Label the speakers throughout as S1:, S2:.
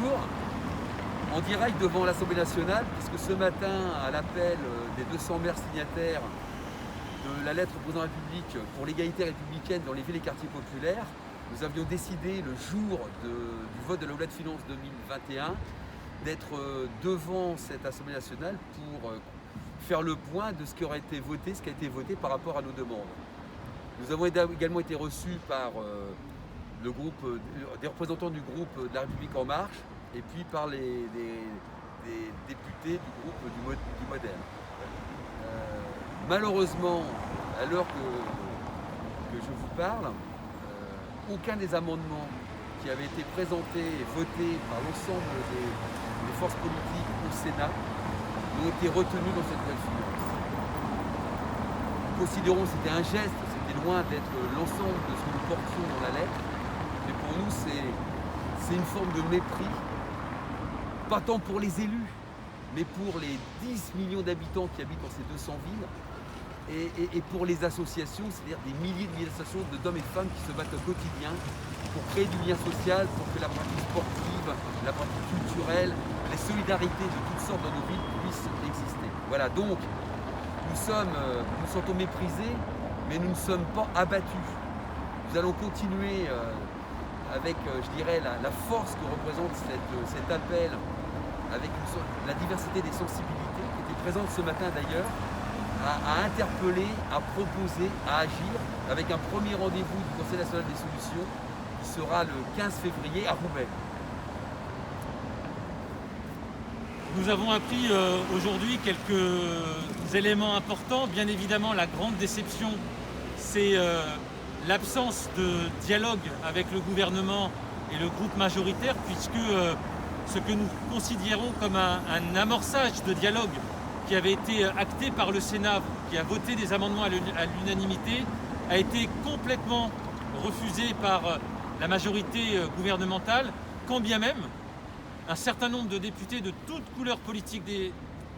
S1: toujours en direct devant l'Assemblée nationale, puisque ce matin, à l'appel des 200 maires signataires de la lettre au président de la République pour l'égalité républicaine dans les villes et quartiers populaires, nous avions décidé le jour du vote de la loi de finances 2021 d'être devant cette Assemblée nationale pour faire le point de ce qui aurait été voté, ce qui a été voté par rapport à nos demandes. Nous avons également été reçus par le groupe, des représentants du groupe de La République En Marche et puis par des députés du groupe du Modem. Malheureusement, à l'heure que je vous parle, aucun des amendements qui avaient été présentés et votés par l'ensemble des forces politiques au Sénat n'ont été retenus dans cette loi de finances. Nous considérons que c'était un geste, c'était loin d'être l'ensemble de ce que nous portions dans la lettre, mais pour nous c'est une forme de mépris, pas tant pour les élus, mais pour les 10 millions d'habitants qui habitent dans ces 200 villes, et pour les associations, c'est-à-dire des milliers d'associations d'hommes et femmes qui se battent au quotidien pour créer du lien social, pour que la pratique sportive, la pratique culturelle, les solidarités de toutes sortes dans nos villes puissent exister. Voilà, donc nous nous sentons méprisés, mais nous ne sommes pas abattus. Nous allons continuer avec, je dirais, la force que représente cet appel, avec la diversité des sensibilités, qui était présente ce matin d'ailleurs, à interpeller, à proposer, à agir, avec un premier rendez-vous du Conseil national des solutions, qui sera le 15 février à Roubaix.
S2: Nous avons appris aujourd'hui quelques éléments importants. Bien évidemment, la grande déception, c'est l'absence de dialogue avec le gouvernement et le groupe majoritaire, puisque ce que nous considérons comme un amorçage de dialogue qui avait été acté par le Sénat, qui a voté des amendements à l'unanimité, a été complètement refusé par la majorité gouvernementale, quand bien même un certain nombre de députés de toutes couleurs politiques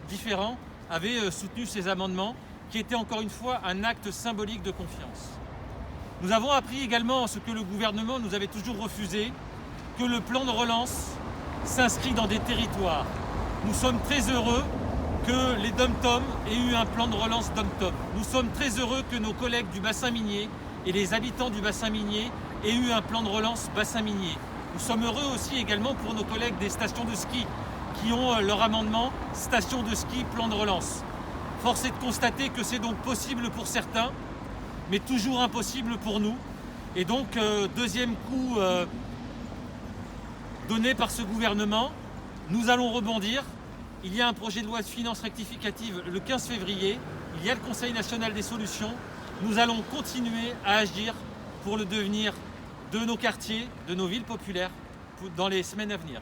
S2: différents avaient soutenu ces amendements, qui étaient encore une fois un acte symbolique de confiance. Nous avons appris également ce que le gouvernement nous avait toujours refusé, que le plan de relance s'inscrit dans des territoires. Nous sommes très heureux que les DOM-TOM aient eu un plan de relance DOM-TOM. Nous sommes très heureux que nos collègues du bassin minier et les habitants du bassin minier aient eu un plan de relance bassin minier. Nous sommes heureux aussi également pour nos collègues des stations de ski qui ont leur amendement station de ski plan de relance. Force est de constater que c'est donc possible pour certains, mais toujours impossible pour nous. Et donc, deuxième coup donné par ce gouvernement, nous allons rebondir. Il y a un projet de loi de finances rectificative le 15 février. Il y a le Conseil national des solutions. Nous allons continuer à agir pour le devenir de nos quartiers, de nos villes populaires, dans les semaines à venir.